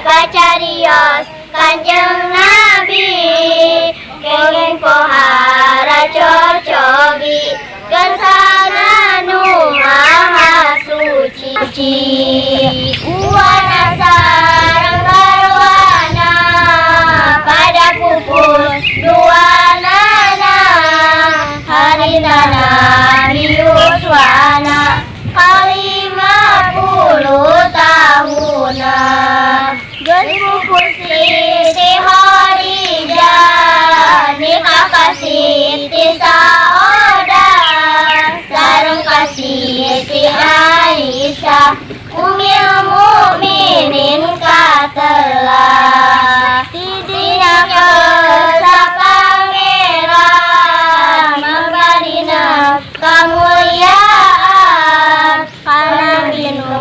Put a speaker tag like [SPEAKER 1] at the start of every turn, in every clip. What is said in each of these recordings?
[SPEAKER 1] pacarios Kanjeng Nabi kenging pohara cocobi kersana nu maha suci uwana sareng garwana pada pupus duanana harinana biuswana kalimah 10 tahuna geus pupus Siti Khadijah nikah ka Siti Saudah sareng ka Siti Aisyah Ummul Mukminin katelah dina keus pangeran manggadina kamulyaan kana binu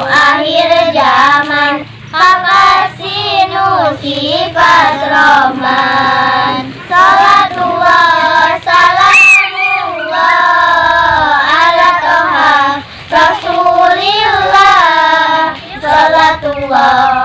[SPEAKER 1] akhir zaman kakasih nu sifat Rahman salatullah salamullah ala toha rasulillah salatullah